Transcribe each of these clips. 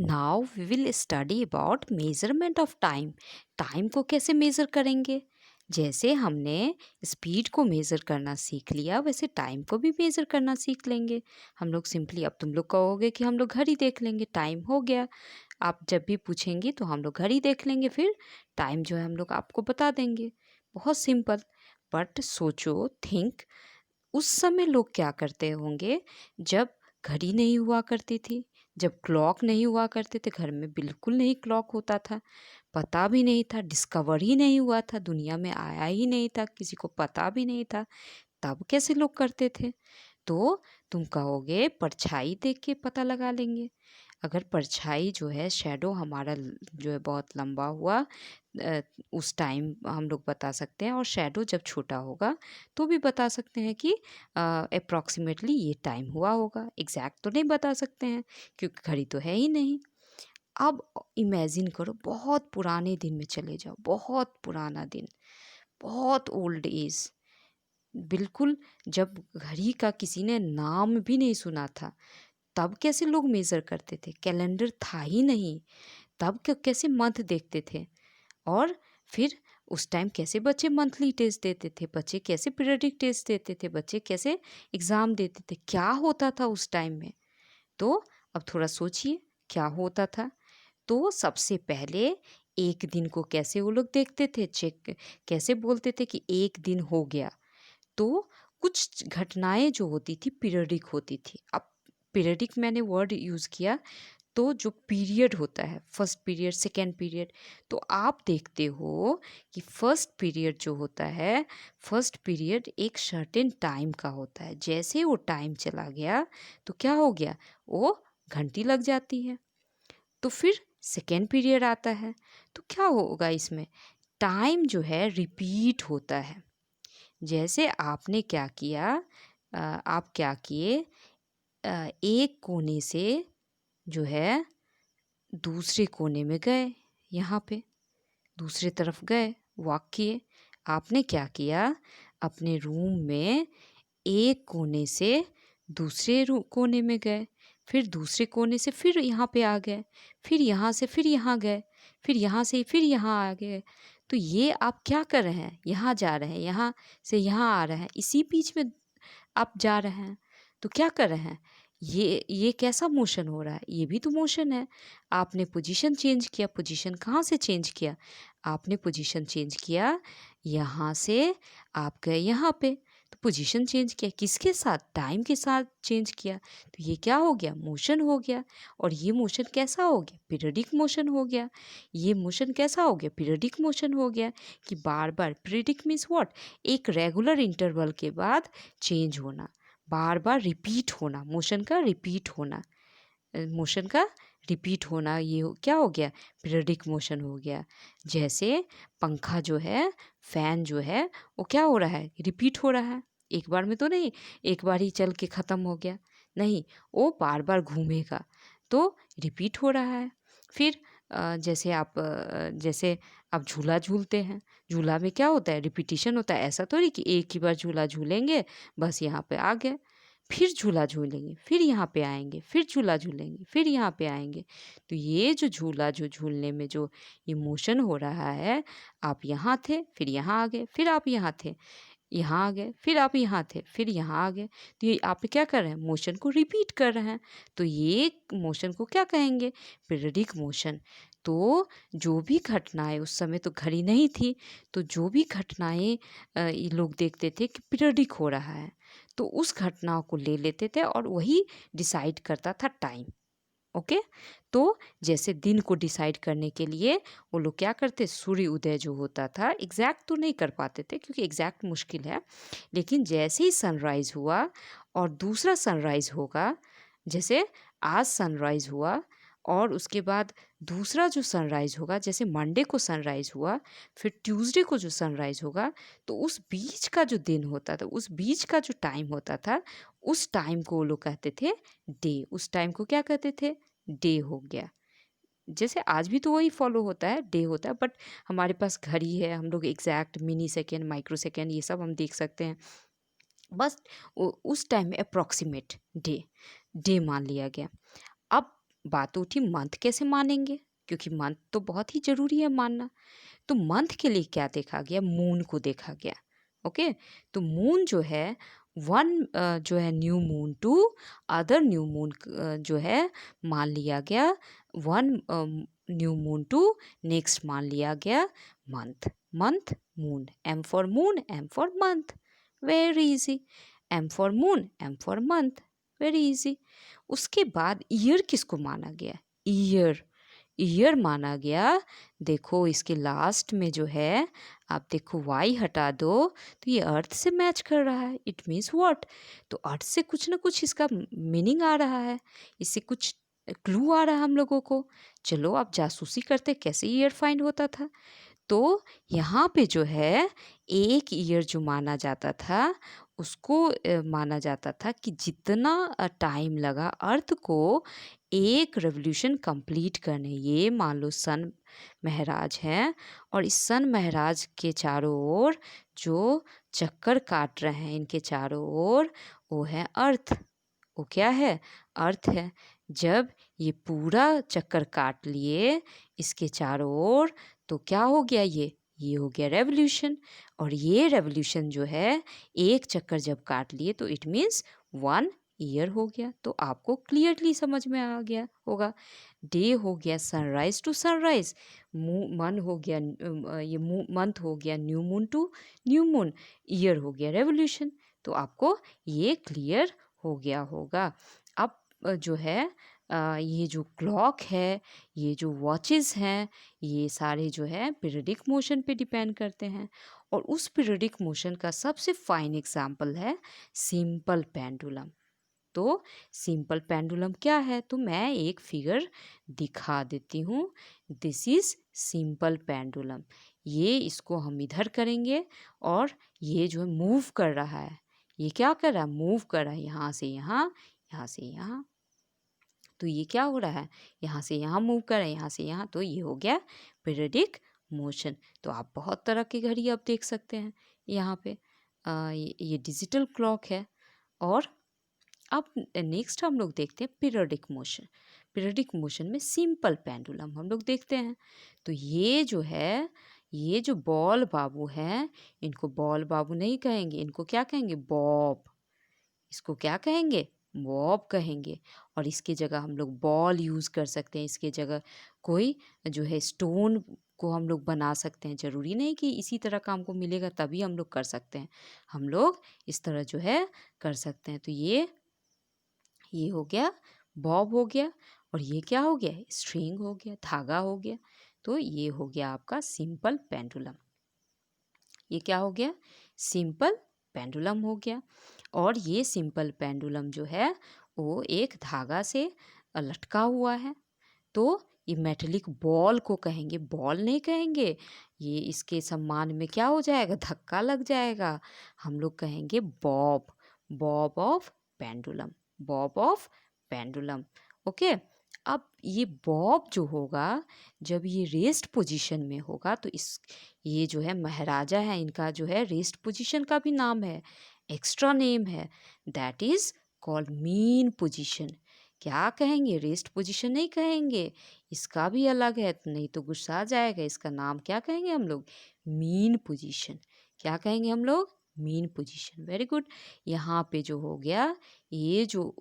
Now we will study about measurement of time. Time को कैसे measure करेंगे? जैसे हमने स्पीड को मेज़र करना सीख लिया, वैसे टाइम को भी मेज़र करना सीख लेंगे। हम लोग सिंपली, अब तुम लोग कहोगे कि हम लोग घड़ी देख लेंगे, टाइम हो गया। आप जब भी पूछेंगी तो हम लोग घड़ी देख लेंगे, फिर टाइम जो है हम लोग आपको बता देंगे। बहुत सिंपल। बट सोचो, थिंक, उस समय लोग क्या करते होंगे जब घड़ी नहीं हुआ करती थी, जब क्लॉक नहीं हुआ करते थे, घर में बिल्कुल नहीं क्लॉक होता था, पता भी नहीं था, डिस्कवर ही नहीं हुआ था, दुनिया में आया ही नहीं था, किसी को पता भी नहीं था, तब कैसे लोग करते थे? तो तुम कहोगे परछाई देख के पता लगा लेंगे। अगर परछाई जो है, शैडो हमारा जो है बहुत लंबा हुआ, अ, उस टाइम हम लोग बता सकते हैं। और शैडो जब छोटा होगा तो भी बता सकते हैं कि अप्रॉक्सीमेटली ये टाइम हुआ होगा। एग्जैक्ट तो नहीं बता सकते हैं क्योंकि घड़ी तो है ही नहीं। अब इमेजिन करो, बहुत पुराने दिन में चले जाओ, बहुत पुराना दिन, बहुत ओल्ड एज, बिल्कुल जब घड़ी का किसी ने नाम भी नहीं सुना था। तब कैसे लोग मेज़र करते थे? कैलेंडर था ही नहीं। तब कैसे मंथ देखते थे? और फिर उस टाइम कैसे बच्चे मंथली टेस्ट देते थे? बच्चे कैसे पीरियडिक टेस्ट देते थे? बच्चे कैसे एग्ज़ाम देते थे? क्या होता था उस टाइम में? तो अब थोड़ा सोचिए, क्या होता था? तो सबसे पहले एक दिन को कैसे वो लोग देखते थे, चेक कैसे बोलते थे कि एक दिन हो गया? तो कुछ घटनाएं जो होती थी पीरियडिक होती थी। अब पीरियडिक मैंने वर्ड यूज़ किया, तो जो पीरियड होता है, फर्स्ट पीरियड, सेकेंड पीरियड, तो आप देखते हो कि फर्स्ट पीरियड जो होता है, फर्स्ट पीरियड एक सर्टेन टाइम का होता है। जैसे वो टाइम चला गया तो क्या हो गया? वो घंटी लग जाती है। तो फिर सेकेंड पीरियड आता है, तो क्या होगा इसमें? टाइम जो है रिपीट होता है। जैसे आपने क्या किया, आप क्या किए, एक कोने से जो है दूसरे कोने में गए, यहाँ पे दूसरे तरफ गए, वॉक किए। आपने क्या किया, अपने रूम में एक कोने से दूसरे कोने में गए, फिर दूसरे कोने से फिर यहाँ पे आ गए, फिर यहाँ से फिर यहाँ गए, फिर यहाँ से फिर यहाँ आ गए। तो ये आप क्या कर रहे हैं? यहाँ जा रहे हैं, यहाँ से यहाँ आ रहे हैं, इसी बीच में आप जा रहे हैं। तो क्या कर रहे हैं? ये कैसा मोशन हो रहा है? ये भी तो मोशन है। आपने पोजीशन चेंज किया। पोजीशन कहाँ से चेंज किया? आपने पोजीशन चेंज किया, यहाँ से आप गए यहाँ पे, तो पोजीशन चेंज किया किसके साथ? टाइम के साथ चेंज किया। तो ये क्या हो गया? मोशन हो गया। और ये मोशन कैसा हो गया? पीरियडिक मोशन हो गया। ये मोशन कैसा हो गया? पीरियडिक मोशन हो गया कि बार बार, पीरियडिक मीन्स व्हाट? एक रेगुलर इंटरवल के बाद चेंज होना, बार बार रिपीट होना, मोशन का रिपीट होना, मोशन का रिपीट होना, ये क्या हो गया? पीरियडिक मोशन हो गया। जैसे पंखा जो है, फैन जो है, वो क्या हो रहा है? रिपीट हो रहा है। एक बार में तो नहीं, एक बार ही चल के ख़त्म हो गया, नहीं, वो बार बार घूमेगा, तो रिपीट हो रहा है। फिर जैसे आप झूला झूलते हैं, झूला में क्या होता है? रिपीटिशन होता है। ऐसा तो नहीं कि एक ही बार झूला झूलेंगे, बस यहाँ पे आ गए, फिर झूला झूलेंगे, फिर यहाँ पे आएंगे, फिर झूला झूलेंगे, फिर यहाँ पे आएंगे। तो ये जो झूला जो झूलने में जो इमोशन हो रहा है, आप यहाँ थे, फिर यहाँ आ गए, फिर आप यहाँ थे, यहाँ आ गए, फिर आप यहाँ थे, फिर यहाँ आ गए। तो ये आप क्या कर रहे हैं? मोशन को रिपीट कर रहे हैं। तो ये मोशन को क्या कहेंगे? Periodic motion. तो जो भी घटनाएं, उस समय तो घड़ी नहीं थी, तो जो भी घटनाएं ये लोग देखते थे कि पीरियडिक हो रहा है, तो उस घटनाओं को ले लेते थे और वही डिसाइड करता था टाइम। ओके। तो जैसे दिन को डिसाइड करने के लिए वो लोग क्या करते? सूर्य उदय जो होता था, एग्जैक्ट तो नहीं कर पाते थे क्योंकि एग्जैक्ट मुश्किल है, लेकिन जैसे ही सनराइज हुआ और दूसरा सनराइज होगा, जैसे आज सनराइज हुआ और उसके बाद दूसरा जो सनराइज होगा, जैसे मंडे को सनराइज हुआ, फिर ट्यूसडे को जो सनराइज होगा, तो उस बीच का जो दिन होता था, उस बीच का जो टाइम होता था, उस टाइम को वो लोग कहते थे डे। उस टाइम को क्या कहते थे? डे हो गया। जैसे आज भी तो वही फॉलो होता है, डे होता है, बट हमारे पास घड़ी है, हम लोग exact mini second, micro second, ये सब हम देख सकते हैं। बस उस टाइम में अप्रॉक्सीमेट डे, डे मान लिया गया। अब बात उठी मंथ कैसे मानेंगे, क्योंकि मंथ तो बहुत ही ज़रूरी है मानना। तो मंथ के लिए क्या देखा गया, मून को देखा गया। ओके, तो मून जो है वन जो है new moon to other new moon जो है मान लिया गया, one new moon to next मान लिया गया month. Month moon, M for moon, M for month, very easy. M for moon, M for month, very easy. उसके बाद ईयर किसको माना गया, ईयर, ईयर माना गया। देखो इसके लास्ट में जो है, आप देखो वाई हटा दो तो ये अर्थ से मैच कर रहा है। इट मीन्स व्हाट, तो अर्थ से कुछ ना कुछ इसका मीनिंग आ रहा है, इससे कुछ क्लू आ रहा है हम लोगों को। चलो आप जासूसी करते कैसे ईयर फाइंड होता था। तो यहाँ पे जो है एक ईयर जो माना जाता था उसको माना जाता था कि जितना टाइम लगा अर्थ को एक रेवोल्यूशन कंप्लीट करने। ये मान लो सन महराज हैं और इस सन महराज के चारों ओर जो चक्कर काट रहे हैं इनके चारों ओर, वो है अर्थ। वो क्या है, अर्थ है। जब ये पूरा चक्कर काट लिए इसके चारों ओर, तो क्या हो गया, ये हो गया रेवोल्यूशन। और ये रेवोल्यूशन जो है एक चक्कर जब काट लिए तो इट मीन्स 1 ईयर हो गया। तो आपको क्लियरली समझ में आ गया होगा। डे हो गया सनराइज टू सनराइज, मन हो गया ये मंथ हो गया new moon to new moon, year हो गया रेवोल्यूशन। तो आपको ये क्लियर हो गया होगा। अब जो है ये जो क्लॉक है, ये जो वॉचेस हैं, ये सारे जो है पीरियडिक मोशन पे डिपेंड करते हैं। और उस पीरियडिक मोशन का सबसे फाइन एग्जांपल है सिंपल पेंडुलम। तो सिंपल पेंडुलम क्या है, तो मैं एक फिगर दिखा देती हूँ। This is simple pendulum. ये इसको हम इधर करेंगे और ये जो है मूव कर रहा है। ये क्या कर रहा है, मूव कर रहा है, यहाँ से यहाँ, यहाँ से यहाँ। तो ये क्या हो रहा है, यहाँ से यहाँ मूव कर रहा है, यहाँ से यहाँ। तो ये हो गया पीरियडिक मोशन। तो आप बहुत तरह की घड़ी अब देख सकते हैं यहाँ पे। ये डिजिटल क्लॉक है। और अब नेक्स्ट हम लोग देखते हैं पीरियडिक मोशन। पीरियडिक मोशन में सिंपल पेंडुलम हम लोग देखते हैं। तो ये जो है, ये जो बॉल बाबू हैं, इनको बॉल बाबू नहीं कहेंगे, इनको क्या कहेंगे, बॉब। इसको क्या कहेंगे, बॉब कहेंगे। और इसके जगह हम लोग बॉल यूज़ कर सकते हैं। इसके जगह कोई जो है स्टोन को हम लोग बना सकते हैं। ज़रूरी नहीं कि इसी तरह का हमको मिलेगा तभी हम लोग कर सकते हैं। हम लोग इस तरह जो है कर सकते हैं। तो ये हो गया, बॉब हो गया। और ये क्या हो गया, स्ट्रिंग हो गया, धागा हो गया। तो ये हो गया आपका सिंपल पेंडुलम। ये क्या हो गया, सिंपल पेंडुलम हो गया। और ये सिंपल पेंडुलम जो है वो एक धागा से लटका हुआ है। तो ये मेटेलिक बॉल को कहेंगे, बॉल नहीं कहेंगे। ये इसके सम्मान में क्या हो जाएगा, धक्का लग जाएगा। हम लोग कहेंगे Bob, Bob of pendulum, Bob of pendulum. Okay. अब ये बॉब जो होगा, जब ये रेस्ट पोजीशन में होगा तो इस ये जो है महाराजा है, इनका जो है रेस्ट पोजीशन का भी नाम है, एक्स्ट्रा नेम है। That is called mean position. क्या कहेंगे, रेस्ट पोजीशन नहीं कहेंगे, इसका भी अलग है, तो नहीं तो गुस्सा आ जाएगा। इसका नाम क्या कहेंगे हम लोग, मीन पोजीशन। क्या कहेंगे हम लोग, मीन पोजीशन। Very good. यहाँ पे जो हो गया, ये जो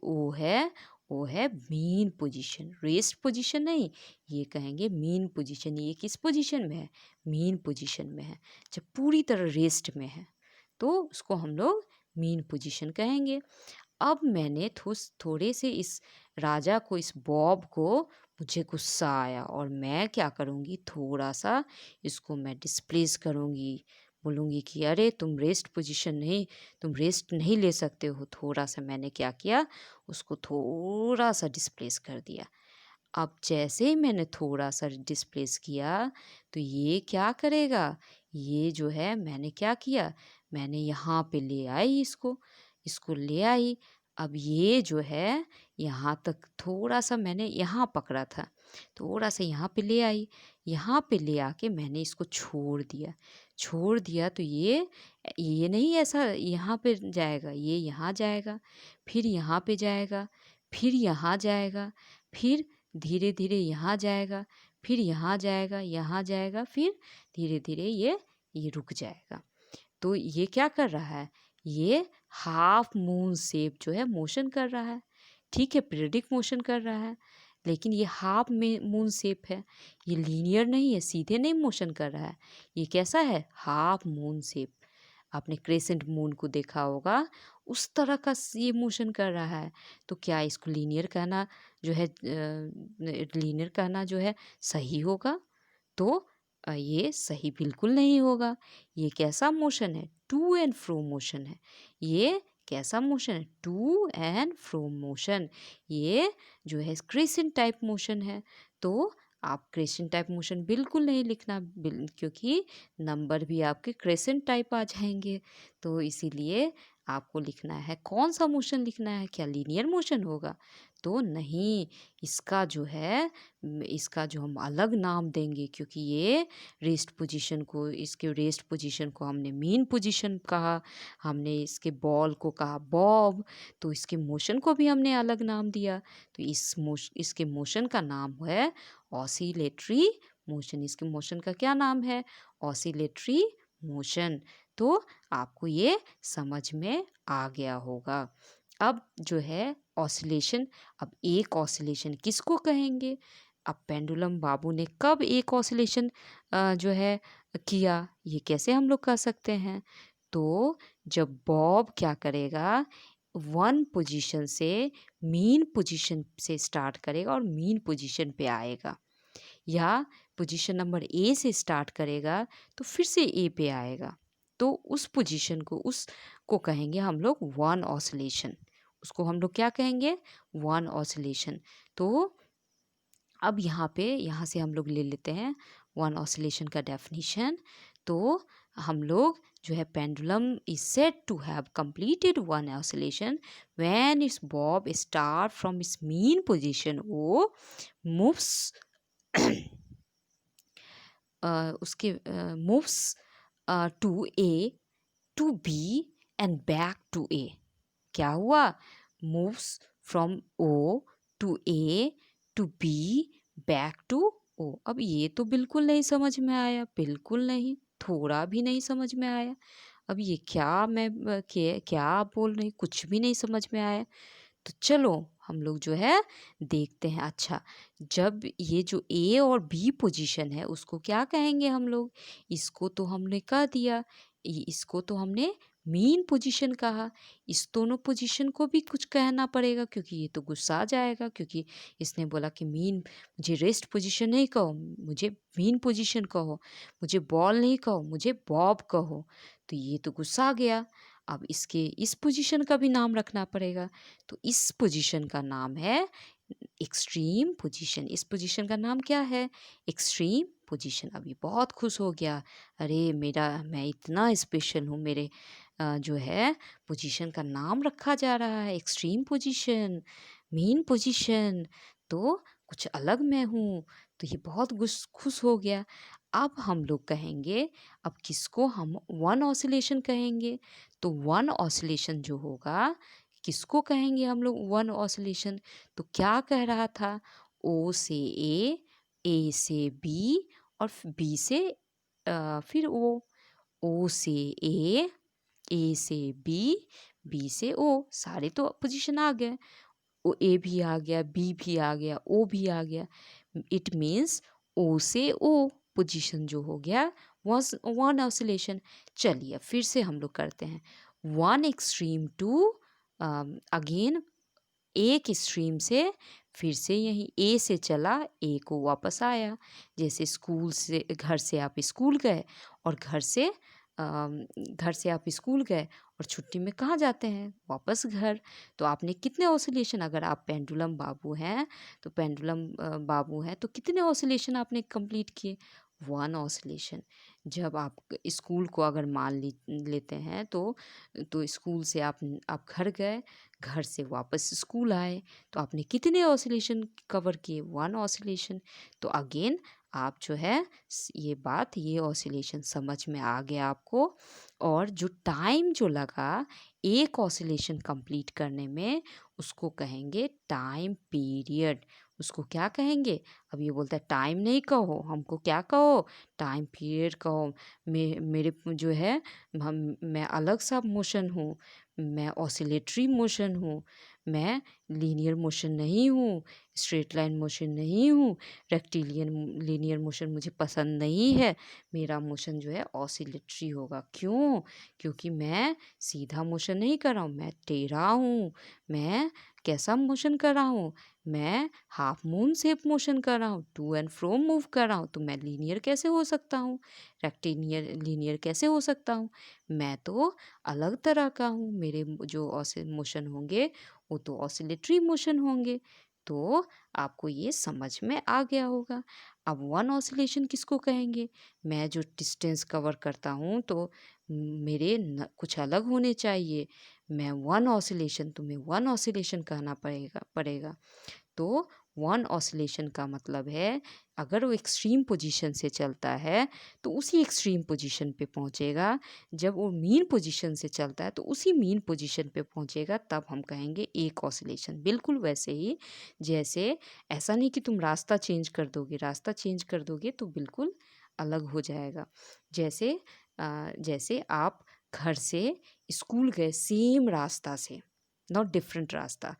वो है मीन पोजीशन, रेस्ट पोजीशन नहीं। ये कहेंगे मीन पोजीशन। ये किस पोजीशन में है, मीन पोजीशन में है। जब पूरी तरह रेस्ट में है तो उसको हम लोग मीन पोजीशन कहेंगे। अब मैंने थोड़े से इस राजा को, इस बॉब को, मुझे गुस्सा आया और मैं क्या करूँगी, थोड़ा सा इसको मैं डिस्प्लेस करूँगी। बोलूँगी कि अरे तुम रेस्ट पोजीशन नहीं, तुम रेस्ट नहीं ले सकते हो। थोड़ा सा मैंने क्या किया, उसको थोड़ा सा डिस्प्लेस कर दिया। अब जैसे ही मैंने थोड़ा सा डिस्प्लेस किया तो ये क्या करेगा, ये जो है मैंने क्या किया, मैंने यहाँ पे ले आई इसको, इसको ले आई। अब ये जो है यहाँ तक थोड़ा सा मैंने यहाँ पकड़ा था, थोड़ा सा यहाँ पे ले आई। यहाँ पे ले आके मैंने इसको छोड़ दिया तो ये नहीं ऐसा यहाँ पे जाएगा, ये यहाँ जाएगा, फिर यहाँ पे जाएगा, फिर यहाँ जाएगा, फिर धीरे धीरे यहाँ जाएगा, फिर यहाँ जाएगा, यहाँ जाएगा, फिर धीरे धीरे ये रुक जाएगा। तो ये क्या कर रहा है, ये हाफ मून शेप जो है मोशन कर रहा है। ठीक है, पीरियडिक मोशन कर रहा है, लेकिन ये हाफ में मून शेप है, ये लीनियर नहीं है, सीधे नहीं मोशन कर रहा है। ये कैसा है, हाफ मून शेप। आपने क्रेसेंट मून को देखा होगा, उस तरह का ये मोशन कर रहा है। तो क्या इसको लीनियर कहना जो है, लीनियर कहना जो है सही होगा? तो ये सही बिल्कुल नहीं होगा। ये कैसा मोशन है, टू एंड फ्रो मोशन है। ये कैसा मोशन है, टू एंड फ्रो मोशन। ये जो है क्रेसेंट टाइप मोशन है। तो आप क्रेसेंट टाइप मोशन बिल्कुल नहीं लिखना, क्योंकि नंबर भी आपके क्रेसेंट टाइप आ जाएंगे। तो इसीलिए आपको लिखना है, कौन सा मोशन लिखना है, क्या लीनियर मोशन होगा? तो नहीं, इसका जो है, इसका जो हम अलग नाम देंगे, क्योंकि ये रेस्ट पोजीशन को, इसके रेस्ट पोजीशन को हमने मीन पोजीशन कहा, हमने इसके बॉल को कहा बॉब, तो इसके मोशन को भी हमने अलग नाम दिया। तो इसके मोशन का नाम है ऑसिलेटरी मोशन। इसके मोशन का क्या नाम है, ऑसिलेटरी मोशन। तो आपको ये समझ में आ गया होगा। अब जो है ऑसिलेशन, अब एक ऑसिलेशन किसको कहेंगे? अब पेंडुलम बाबू ने कब एक ऑसिलेशन जो है किया, ये कैसे हम लोग कह सकते हैं? तो जब बॉब क्या करेगा, वन पोजीशन से मीन पोजीशन से स्टार्ट करेगा और मीन पोजीशन पे आएगा, या पोजीशन नंबर ए से स्टार्ट करेगा तो फिर से ए पे आएगा। तो उस पोजीशन को, उसको कहेंगे हम लोग वन ऑसिलेशन। उसको हम लोग क्या कहेंगे, वन ऑसिलेशन। तो अब यहाँ से हम लोग ले लेते हैं वन ऑसिलेशन का डेफिनेशन। तो हम लोग जो है, pendulum is said to have completed one oscillation when its bob start from its mean position O moves उसके moves to A to B and back to A. क्या हुआ, moves from O to A to B back to O. अब ये तो बिल्कुल नहीं समझ में आया, बिल्कुल नहीं, थोड़ा भी नहीं समझ में आया। अब ये क्या मैं क्या आप बोल रही, कुछ भी नहीं समझ में आया। तो चलो हम लोग जो है देखते हैं। अच्छा, जब ये जो ए और बी पोजीशन है उसको क्या कहेंगे हम लोग? इसको तो हमने कह दिया, इसको तो हमने मीन पोजीशन कहा। इस दोनों पोजीशन को भी कुछ कहना पड़ेगा, क्योंकि ये तो गुस्सा आ जाएगा, क्योंकि इसने बोला कि मीन, मुझे रेस्ट पोजीशन नहीं कहो, मुझे मीन पोजीशन कहो, मुझे बॉल नहीं कहो, मुझे बॉब कहो। तो ये तो गुस्सा आ गया। अब इसके इस पोजीशन का भी नाम रखना पड़ेगा। तो इस पोजीशन का नाम है एक्सट्रीम पोजीशन। इस पोजीशन का नाम क्या है, एक्सट्रीम पोजीशन। अभी बहुत खुश हो गया, अरे मैं इतना स्पेशल हूँ, मेरे जो है पोजीशन का नाम रखा जा रहा है एक्सट्रीम पोजीशन, मीन पोजीशन, तो कुछ अलग मैं हूँ। तो ये बहुत खुश हो गया। अब हम लोग कहेंगे, अब किसको हम वन ऑसिलेशन कहेंगे? तो वन ऑसिलेशन जो होगा, किसको कहेंगे हम लोग वन ऑसिलेशन? तो क्या कह रहा था, ओ से ए से बी और बी से फिर ओ से ए से बी से ओ। सारे तो पोजीशन आ गए, ओ ए भी आ गया, बी भी आ गया, ओ भी आ गया। इट मीन्स ओ से ओ पोजीशन जो हो गया वॉज वन ऑसिलेशन। चलिए फिर से हम लोग करते हैं, वन एक्सट्रीम टू, अगेन एक स्ट्रीम से फिर से यहीं ए से चला, ए को वापस आया। जैसे स्कूल से, घर से आप स्कूल गए, और घर से आप स्कूल गए और छुट्टी में कहाँ जाते हैं, वापस घर। तो आपने कितने ऑसिलेशन, अगर आप पेंडुलम बाबू हैं तो पेंडुलम बाबू हैं तो कितने ऑसिलेशन आपने कंप्लीट किए, वन ऑसिलेशन। जब आप स्कूल को अगर मान लेते हैं तो स्कूल से आप घर गए, घर से वापस स्कूल आए, तो आपने कितने ऑसिलेशन कवर किए, वन ऑसिलेशन। तो अगेन आप जो है ये ऑसिलेशन समझ में आ गया आपको। और जो टाइम जो लगा एक ऑसिलेशन कंप्लीट करने में, उसको कहेंगे टाइम पीरियड। उसको क्या कहेंगे? अब ये बोलता है टाइम नहीं कहो, हमको क्या कहो? टाइम पीरियड कहो। मेरे जो है मैं अलग सा मोशन हूँ, मैं ऑसिलेटरी मोशन हूँ, मैं लीनियर मोशन नहीं हूँ, स्ट्रेट लाइन मोशन नहीं हूँ, रेक्टिलियन लीनियर मोशन मुझे पसंद नहीं है। मेरा मोशन जो है ऑसिलेटरी होगा। क्यों? क्योंकि मैं सीधा मोशन नहीं कर रहा हूँ, मैं टेढ़ा हूँ। मैं कैसा मोशन कर रहा हूँ? मैं हाफ मून शेप मोशन कर रहा हूँ, टू एंड फ्रो मूव कर रहा हूँ। तो मैं लीनियर कैसे हो सकता हूँ? रेक्टिलिनियर लीनियर कैसे हो सकता हूँ? मैं तो अलग तरह का हूँ। मेरे जो मोशन होंगे वो तो ऑसिलेटरी मोशन होंगे। तो आपको ये समझ में आ गया होगा। अब वन ऑसिलेशन किसको कहेंगे? मैं जो डिस्टेंस कवर करता हूँ तो मेरे कुछ अलग होने चाहिए। मैं वन ऑसिलेशन, तुम्हें वन ऑसिलेशन कहना पड़ेगा। तो वन ऑसिलेशन का मतलब है अगर वो एक्सट्रीम पोजीशन से चलता है तो उसी एक्सट्रीम पोजीशन पे पहुंचेगा। जब वो मीन पोजीशन से चलता है तो उसी मीन पोजीशन पे पहुंचेगा, तब हम कहेंगे एक ऑसिलेशन। बिल्कुल वैसे ही जैसे ऐसा नहीं कि तुम रास्ता चेंज कर दोगे, रास्ता चेंज कर दोगे तो बिल्कुल अलग हो जाएगा। जैसे आप घर से स्कूल गए सेम रास्ता से, नॉट डिफरेंट रास्ता,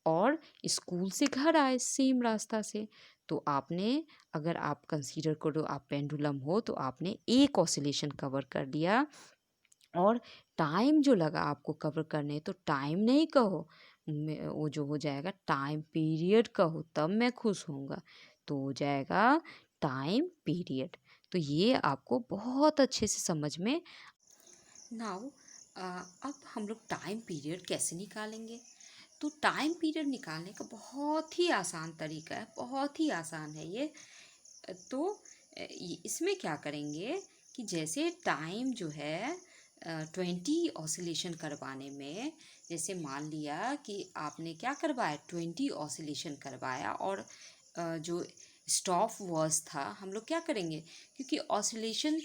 और स्कूल से घर आए सेम रास्ता से, तो आपने, अगर आप कंसीडर करो आप पेंडुलम हो, तो आपने एक ऑसिलेशन कवर कर लिया। और टाइम जो लगा आपको कवर करने, तो टाइम नहीं कहो, वो जो हो जाएगा टाइम पीरियड कहो, तब मैं खुश होऊंगा। तो हो जाएगा टाइम पीरियड। तो ये आपको बहुत अच्छे से समझ में। नाउ अब हम लोग टाइम पीरियड कैसे निकालेंगे? तो टाइम पीरियड निकालने का बहुत ही आसान तरीका है, बहुत ही आसान है ये। तो इसमें क्या करेंगे कि जैसे टाइम जो है 20 ऑसिलेशन करवाने में, जैसे मान लिया कि आपने क्या करवाया, 20 ऑसिलेशन करवाया, और जो स्टॉप वॉच था, हम लोग क्या करेंगे, क्योंकि ऑसिलेशन,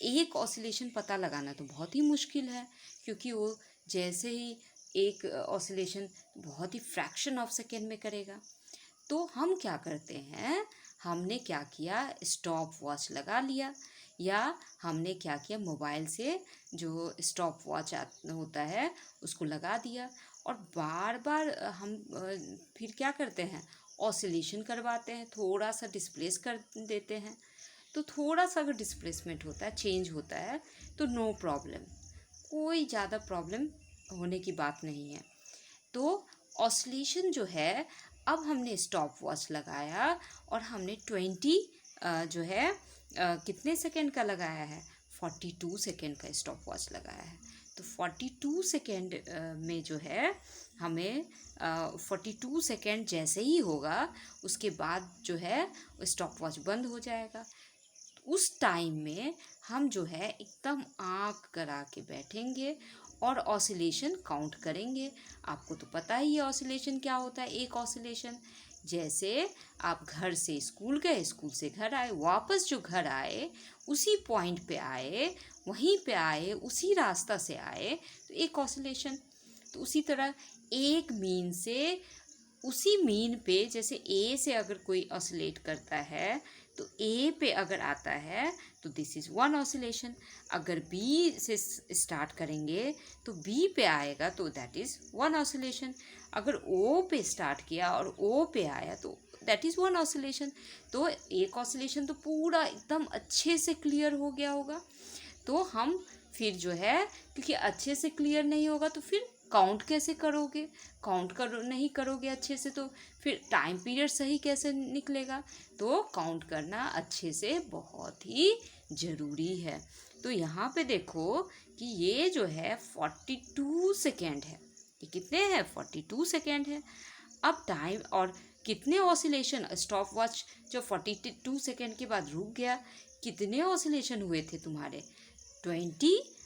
एक ऑसिलेशन पता लगाना तो बहुत ही मुश्किल है, क्योंकि वो जैसे ही एक ऑसिलेशन बहुत ही फ्रैक्शन ऑफ सेकेंड में करेगा। तो हम क्या करते हैं, हमने क्या किया, स्टॉप वॉच लगा लिया, या हमने क्या किया, मोबाइल से जो स्टॉप वॉच होता है उसको लगा दिया, और बार बार हम फिर क्या करते हैं, ऑसिलेशन करवाते हैं, थोड़ा सा डिस्प्लेस कर देते हैं। तो थोड़ा सा अगर डिस्प्लेसमेंट होता है, चेंज होता है, तो नो प्रॉब्लम, कोई ज़्यादा प्रॉब्लम होने की बात नहीं है। तो ऑसिलेशन जो है, अब हमने स्टॉप वॉच लगाया और हमने 20 जो है कितने सेकेंड का लगाया है, 42 सेकेंड का स्टॉप वॉच लगाया है। तो 42 सेकेंड में जो है हमें 42 सेकेंड जैसे ही होगा, उसके बाद जो है स्टॉप वॉच बंद हो जाएगा। उस टाइम में हम जो है एकदम आँख करा के बैठेंगे और ऑसिलेशन काउंट करेंगे। आपको तो पता ही है ऑसिलेशन क्या होता है। एक ऑसिलेशन, जैसे आप घर से स्कूल गए, स्कूल से घर आए, वापस जो घर आए उसी पॉइंट पे आए, वहीं पे आए, उसी रास्ता से आए, तो एक ऑसिलेशन। तो उसी तरह एक मीन से उसी मीन पे, जैसे ए से अगर कोई ऑसिलेट करता है तो ए पे अगर आता है तो दिस इज़ वन ऑसिलेशन। अगर बी से स्टार्ट करेंगे तो बी पे आएगा तो दैट इज़ वन ऑसिलेशन। अगर ओ पे स्टार्ट किया और ओ पे आया तो दैट इज़ वन ऑसिलेशन। तो एक ऑसिलेशन तो पूरा एकदम अच्छे से क्लियर हो गया होगा। तो हम फिर जो है, क्योंकि अच्छे से क्लियर नहीं होगा तो फिर काउंट कैसे करोगे, नहीं करोगे अच्छे से तो फिर टाइम पीरियड सही कैसे निकलेगा। तो काउंट करना अच्छे से बहुत ही ज़रूरी है। तो यहाँ पे देखो कि ये जो है 42 सेकेंड है, ये कितने हैं, 42 सेकेंड है। अब टाइम और कितने ऑसिलेशन, स्टॉप वॉच जो 42 सेकेंड के बाद रुक गया, कितने ऑसिलेशन हुए थे तुम्हारे, 20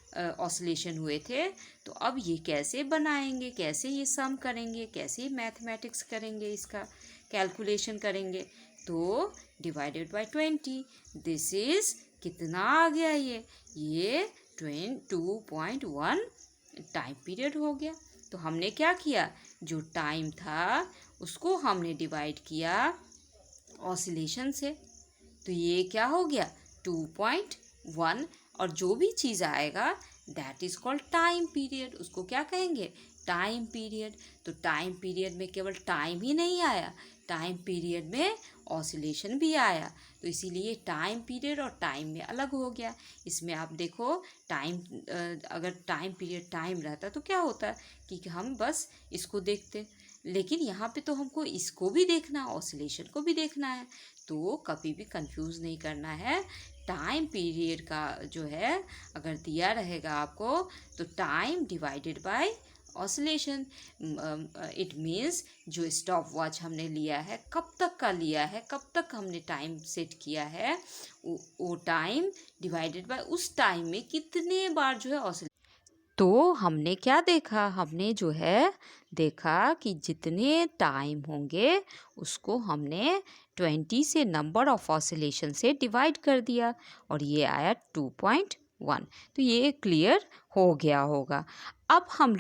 ऑसिलेशन हुए थे। तो अब ये कैसे बनाएंगे, कैसे ये सम करेंगे, कैसे मैथमेटिक्स करेंगे, इसका कैलकुलेशन करेंगे। तो डिवाइडेड बाय 20, दिस इज़ कितना आ गया, ये 22.1 टाइम पीरियड हो गया। तो हमने क्या किया, जो टाइम था उसको हमने डिवाइड किया ऑसिलेशन से। तो ये क्या हो गया 2.1, और जो भी चीज़ आएगा that is called time period, उसको क्या कहेंगे टाइम पीरियड। तो टाइम पीरियड में केवल टाइम ही नहीं आया, टाइम पीरियड में ऑसिलेशन भी आया, तो इसीलिए टाइम पीरियड और टाइम में अलग हो गया। इसमें आप देखो टाइम, अगर टाइम पीरियड टाइम रहता तो क्या होता कि हम बस इसको देखते, लेकिन यहाँ पे तो हमको इसको भी देखना, ऑसिलेशन को भी देखना है, तो कभी भी कंफ्यूज नहीं करना है। टाइम पीरियड का जो है अगर दिया रहेगा आपको तो time divided by oscillation, it means जो स्टॉप वॉच हमने लिया है कब तक का लिया है, कब तक हमने टाइम सेट किया है, वो टाइम डिवाइडेड बाय उस टाइम में कितने बार जो है ऑसिलेशन। तो हमने क्या देखा, हमने जो है देखा कि जितने टाइम होंगे उसको हमने 20 से नंबर ऑफ ऑसिलेशन से डिवाइड कर दिया और ये आया 2.1। तो ये क्लियर हो गया होगा। अब हम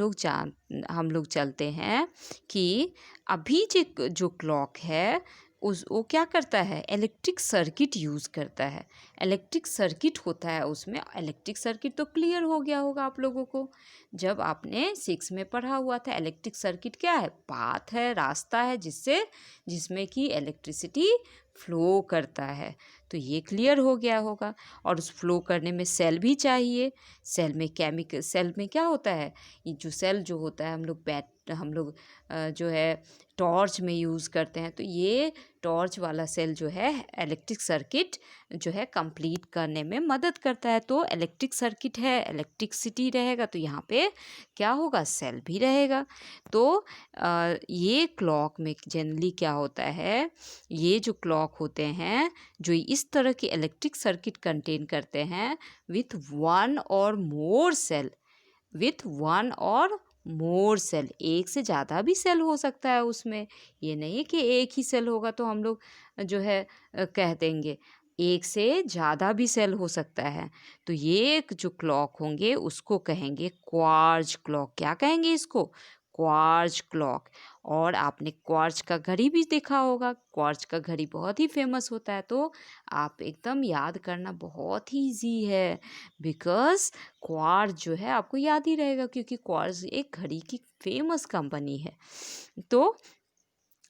लोग चलते हैं कि अभी जो क्लॉक है उस वो क्या करता है, इलेक्ट्रिक सर्किट यूज़ करता है, इलेक्ट्रिक सर्किट होता है उसमें। इलेक्ट्रिक सर्किट तो क्लियर हो गया होगा आप लोगों को, जब आपने 6 में पढ़ा हुआ था। इलेक्ट्रिक सर्किट क्या है, पाथ है, रास्ता है जिसमें कि इलेक्ट्रिसिटी फ्लो करता है। तो ये क्लियर हो गया होगा। और उस फ्लो करने में सेल भी चाहिए। सेल में क्या होता है, ये जो सेल जो होता है हम लोग जो है टॉर्च में यूज़ करते हैं, तो ये टॉर्च वाला सेल जो है इलेक्ट्रिक सर्किट जो है कंप्लीट करने में मदद करता है। तो इलेक्ट्रिक सर्किट है, इलेक्ट्रिसिटी रहेगा तो यहाँ पे क्या होगा, सेल भी रहेगा। तो ये क्लॉक में जनरली क्या होता है, ये जो क्लॉक होते हैं जो इस तरह की इलेक्ट्रिक सर्किट कंटेन करते हैं विथ वन और मोर सेल, एक से ज़्यादा भी सेल हो सकता है उसमें। ये नहीं कि एक ही सेल होगा तो हम लोग जो है कह देंगे, एक से ज़्यादा भी सेल हो सकता है। तो ये जो क्लॉक होंगे उसको कहेंगे क्वार्ज क्लॉक। क्या कहेंगे इसको, क्वार्ज क्लॉक। और आपने क्वार्ज का घड़ी भी देखा होगा, क्वार्ज का घड़ी बहुत ही फेमस होता है। तो आप एकदम याद करना बहुत ही ईजी है, बिकॉज़ क्वार्ज जो है आपको याद ही रहेगा क्योंकि क्वार्ज एक घड़ी की फेमस कंपनी है। तो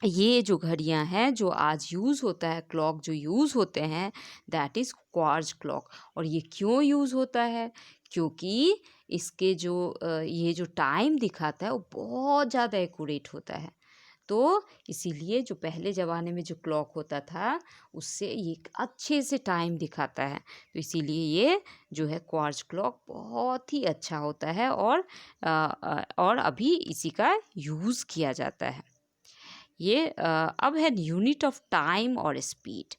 ये जो घड़ियां हैं जो आज यूज़ होता है, क्लॉक जो यूज़ होते हैं दैट इज़ क्वार्ज क्लॉक। और ये क्यों यूज़ होता है, क्योंकि इसके ये जो टाइम दिखाता है वो बहुत ज़्यादा एक्यूरेट होता है। तो इसीलिए जो पहले ज़माने में जो क्लॉक होता था उससे ये अच्छे से टाइम दिखाता है। तो इसीलिए ये जो है क्वार्ट्ज क्लॉक बहुत ही अच्छा होता है और अभी इसी का यूज़ किया जाता है। ये अब है यूनिट ऑफ टाइम और स्पीड।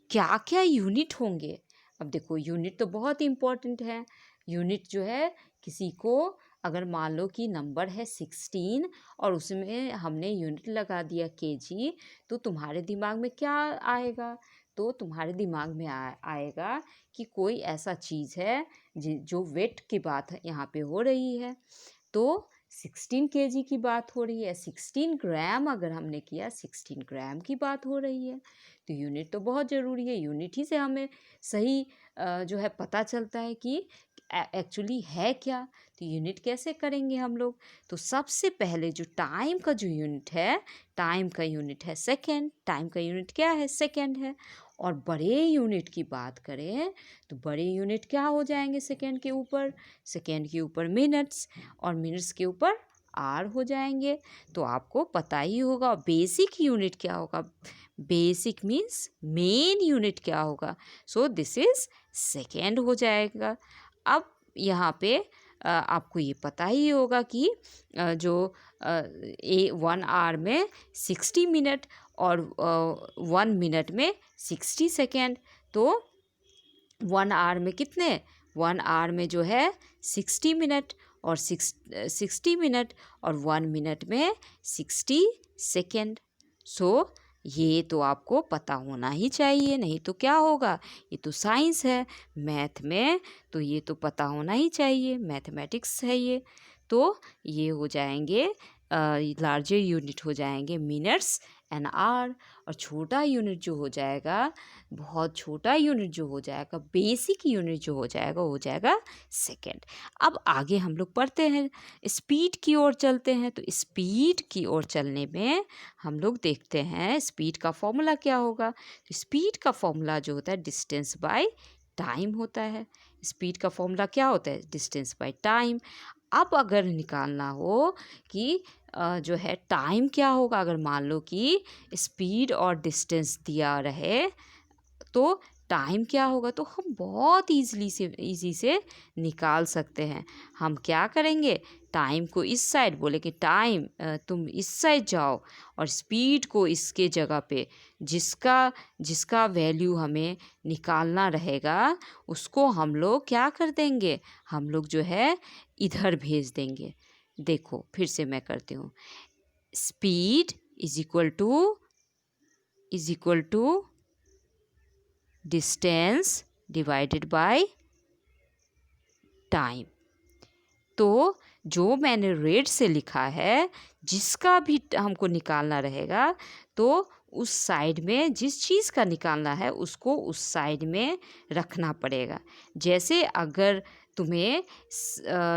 क्या क्या यूनिट होंगे, अब देखो यूनिट तो बहुत इम्पोर्टेंट है। यूनिट जो है किसी को, अगर मान लो कि नंबर है 16 और उसमें हमने यूनिट लगा दिया केजी, तो तुम्हारे दिमाग में क्या आएगा, तो तुम्हारे दिमाग में आएगा कि कोई ऐसा चीज़ है जो वेट की बात यहाँ पे हो रही है। तो 16 केजी की बात हो रही है, 16 ग्राम अगर हमने किया 16 ग्राम की बात हो रही है। तो यूनिट तो बहुत ज़रूरी है, यूनिट ही से हमें सही जो है पता चलता है कि एक्चुअली है क्या। तो यूनिट कैसे करेंगे हम लोग, तो सबसे पहले जो टाइम का जो यूनिट है, टाइम का यूनिट है सेकेंड। टाइम का यूनिट क्या है, सेकेंड है। और बड़े यूनिट की बात करें तो बड़े यूनिट क्या हो जाएंगे, सेकेंड के ऊपर मिनट्स, और मिनट्स के ऊपर आर हो जाएंगे। तो आपको पता ही होगा बेसिक यूनिट क्या होगा, बेसिक मीन्स मेन यूनिट क्या होगा, सो दिस इज सेकेंड हो जाएगा। अब यहाँ पे आपको ये पता ही होगा कि जो 1 आवर में 60 मिनट और 1 मिनट में 60 सेकेंड। तो 1 आवर में कितने, 1 आवर में जो है 60 मिनट और 60 मिनट और 1 मिनट में 60 सेकेंड। सो ये तो आपको पता होना ही चाहिए, नहीं तो क्या होगा, ये तो साइंस है, मैथ में तो ये तो पता होना ही चाहिए, मैथमेटिक्स है ये। तो ये हो जाएंगे लार्जर यूनिट हो जाएंगे मिनट्स एन आवर। और छोटा यूनिट जो हो जाएगा, बहुत छोटा यूनिट जो हो जाएगा, बेसिक यूनिट जो हो जाएगा वो हो जाएगा सेकेंड। अब आगे हम लोग पढ़ते हैं, स्पीड की ओर चलते हैं। तो स्पीड की ओर चलने में हम लोग देखते हैं स्पीड का फॉर्मूला क्या होगा। तो स्पीड का फॉर्मूला जो होता है डिस्टेंस बाय टाइम होता है। स्पीड का फॉर्मूला क्या होता है? Distance by time. अब अगर निकालना हो कि जो है टाइम क्या होगा, अगर मान लो कि स्पीड और डिस्टेंस दिया रहे तो टाइम क्या होगा, तो हम बहुत इजी से निकाल सकते हैं। हम क्या करेंगे, टाइम को इस साइड बोलेंगे, टाइम तुम इस साइड जाओ, और स्पीड को इसके जगह पे जिसका जिसका वैल्यू हमें निकालना रहेगा उसको हम लोग क्या कर देंगे, हम लोग जो है इधर भेज देंगे। देखो फिर से मैं करती हूँ, speed is equal to distance divided by time. तो जो मैंने रेड से लिखा है, जिसका भी हमको निकालना रहेगा तो उस साइड में जिस चीज़ का निकालना है उसको उस साइड में रखना पड़ेगा। जैसे अगर तुम्हें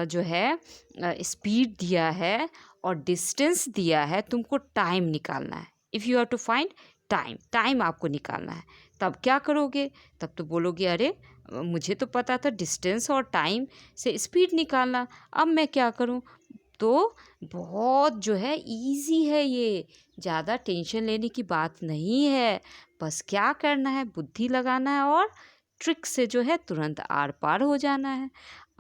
जो है स्पीड दिया है और डिस्टेंस दिया है, तुमको टाइम निकालना है। If you have to find time आपको निकालना है, तब क्या करोगे? तब तो बोलोगे अरे मुझे तो पता था डिस्टेंस और टाइम से स्पीड निकालना, अब मैं क्या करूं? तो बहुत जो है इजी है ये, ज़्यादा टेंशन लेने की बात नहीं है। बस क्या करना है, बुद्धि लगाना है और ट्रिक से जो है तुरंत आर पार हो जाना है।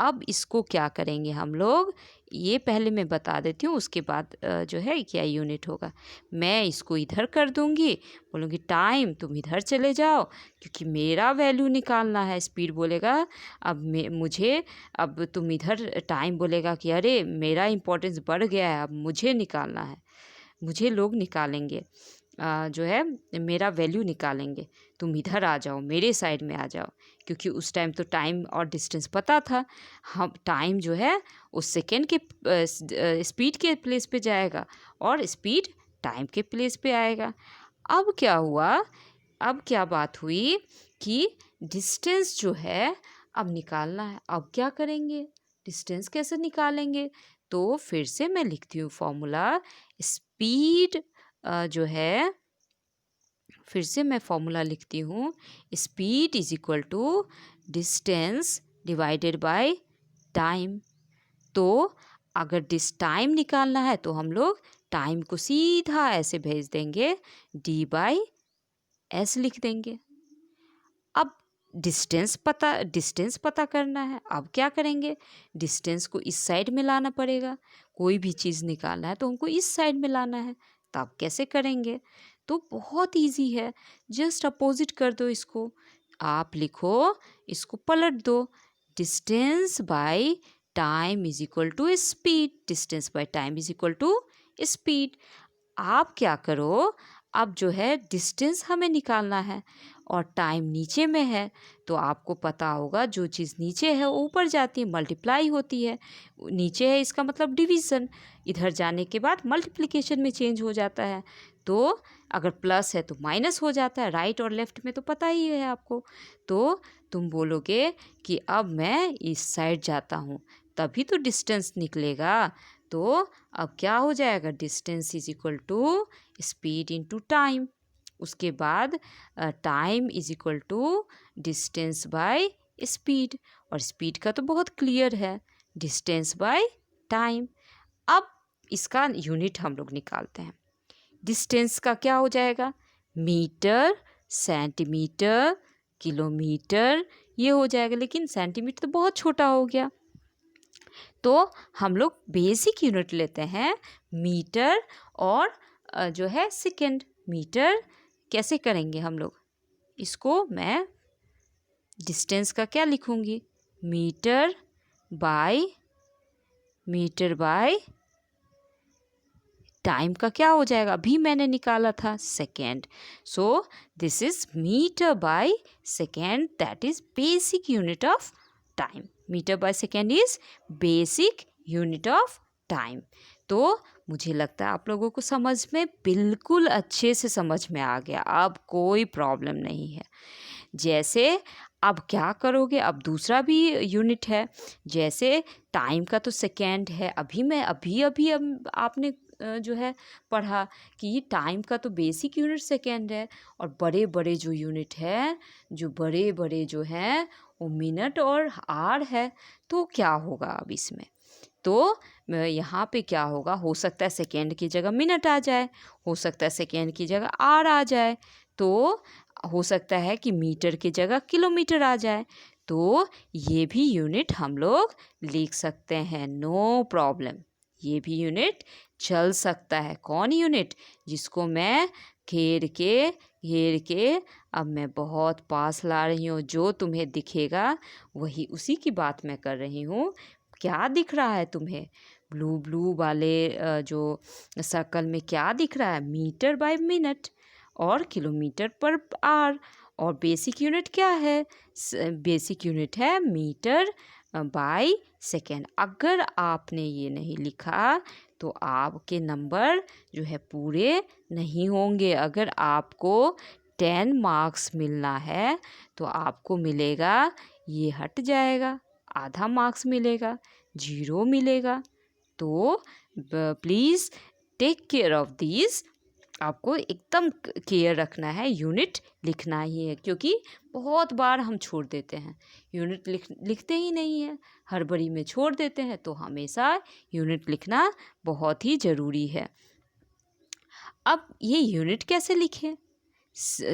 अब इसको क्या करेंगे हम लोग, ये पहले मैं बता देती हूँ, उसके बाद जो है क्या यूनिट होगा। मैं इसको इधर कर दूँगी, बोलूँगी टाइम तुम इधर चले जाओ, क्योंकि मेरा वैल्यू निकालना है। स्पीड बोलेगा अब तुम इधर, टाइम बोलेगा कि अरे मेरा इम्पोर्टेंस बढ़ गया है, अब मुझे निकालना है, मुझे लोग निकालेंगे, जो है मेरा वैल्यू निकालेंगे, तुम इधर आ जाओ, मेरे साइड में आ जाओ। क्योंकि उस टाइम तो टाइम और डिस्टेंस पता था, हम टाइम जो है उस सेकेंड के स्पीड के प्लेस पे जाएगा और स्पीड टाइम के प्लेस पे आएगा। अब क्या हुआ, अब क्या बात हुई कि डिस्टेंस जो है अब निकालना है। अब क्या करेंगे, डिस्टेंस कैसे निकालेंगे? तो फिर से मैं लिखती हूँ फॉर्मूला, स्पीड जो है, फिर से मैं फॉर्मूला लिखती हूँ, speed is equal to distance divided by time. तो अगर टाइम निकालना है तो हम लोग टाइम को सीधा ऐसे भेज देंगे, d/s लिख देंगे। अब डिस्टेंस पता करना है, अब क्या करेंगे, डिस्टेंस को इस साइड में लाना पड़ेगा। कोई भी चीज़ निकालना है तो हमको इस साइड में लाना है, तब कैसे करेंगे? तो बहुत इजी है, जस्ट अपोजिट कर दो इसको। आप लिखो, इसको पलट दो, distance by time is equal to speed, distance by time is equal to speed. आप क्या करो, अब जो है डिस्टेंस हमें निकालना है और टाइम नीचे में है, तो आपको पता होगा जो चीज़ नीचे है वो ऊपर जाती है, मल्टीप्लाई होती है। नीचे है इसका मतलब डिवीज़न, इधर जाने के बाद मल्टीप्लिकेशन में चेंज हो जाता है। तो अगर प्लस है तो माइनस हो जाता है, राइट और लेफ़्ट में तो पता ही है आपको। तो तुम बोलोगे कि अब मैं इस साइड जाता हूँ, तभी तो डिस्टेंस निकलेगा। तो अब क्या हो जाएगा, distance is equal to speed into time. उसके बाद time is equal to distance by speed, और स्पीड का तो बहुत क्लियर है, डिस्टेंस बाय टाइम। अब इसका यूनिट हम लोग निकालते हैं। डिस्टेंस का क्या हो जाएगा, मीटर, सेंटीमीटर, किलोमीटर, ये हो जाएगा। लेकिन सेंटीमीटर तो बहुत छोटा हो गया, तो हम लोग बेसिक यूनिट लेते हैं मीटर और जो है सेकेंड। मीटर कैसे करेंगे हम लोग, इसको मैं डिस्टेंस का क्या लिखूंगी, मीटर बाय टाइम का क्या हो जाएगा, अभी मैंने निकाला था second. So this is metre by second, that is basic unit of time. Metre by second is basic unit of time. तो मुझे लगता है आप लोगों को समझ में बिल्कुल अच्छे से समझ में आ गया, अब कोई प्रॉब्लम नहीं है। जैसे अब क्या करोगे, अब दूसरा भी यूनिट है। जैसे टाइम का तो सेकेंड है, अभी अब आपने जो है पढ़ा कि ये टाइम का तो बेसिक यूनिट सेकेंड है, और बड़े बड़े जो यूनिट है, जो बड़े बड़े जो हैं वो मिनट और आर है। तो क्या होगा अब इसमें, तो यहाँ पे क्या होगा, हो सकता है सेकेंड की जगह मिनट आ जाए, हो सकता है सेकेंड की जगह आर आ जाए, तो हो सकता है कि मीटर की जगह किलोमीटर आ जाए। तो ये भी यूनिट हम लोग लिख सकते हैं, नो प्रॉब्लम। ये भी यूनिट चल सकता है। कौन यूनिट, जिसको मैं घेर के अब मैं बहुत पास ला रही हूँ, जो तुम्हें दिखेगा वही, उसी की बात मैं कर रही हूँ। क्या दिख रहा है तुम्हें, ब्लू ब्लू वाले जो सर्कल में क्या दिख रहा है, मीटर बाय मिनट और किलोमीटर पर आवर। और बेसिक यूनिट क्या है, बेसिक यूनिट है मीटर बाय सेकेंड। अगर आपने ये नहीं लिखा तो आपके नंबर जो है पूरे नहीं होंगे। अगर आपको 10 मार्क्स मिलना है तो आपको मिलेगा, ये हट जाएगा, आधा मार्क्स मिलेगा, 0 मिलेगा। तो please take care of this. आपको एकदम केयर रखना है, यूनिट लिखना ही है, क्योंकि बहुत बार हम छोड़ देते हैं, यूनिट लिखते ही नहीं है, हड़बड़ी में छोड़ देते हैं। तो हमेशा यूनिट लिखना बहुत ही ज़रूरी है। अब ये यूनिट कैसे लिखें,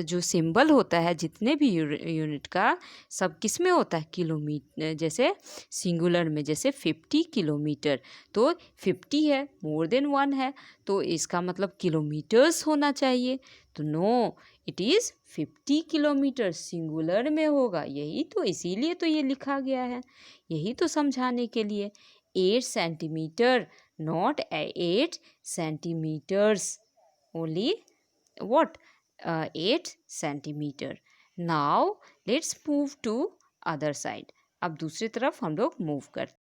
जो सिंबल होता है जितने भी यूनिट का, सब किस में होता है, किलोमीटर। जैसे सिंगुलर में जैसे 50 किलोमीटर, तो 50 है, मोर देन 1 है, तो इसका मतलब किलोमीटर्स होना चाहिए। तो no, it is 50 kilometre, singular में होगा। यही तो, इसीलिए तो ये लिखा गया है, यही तो समझाने के लिए। 8 centimetre, not 8 centimetres, only what, 8 centimeter. Now let's move to other side. अब दूसरी तरफ हम लोग मूव करते हैं।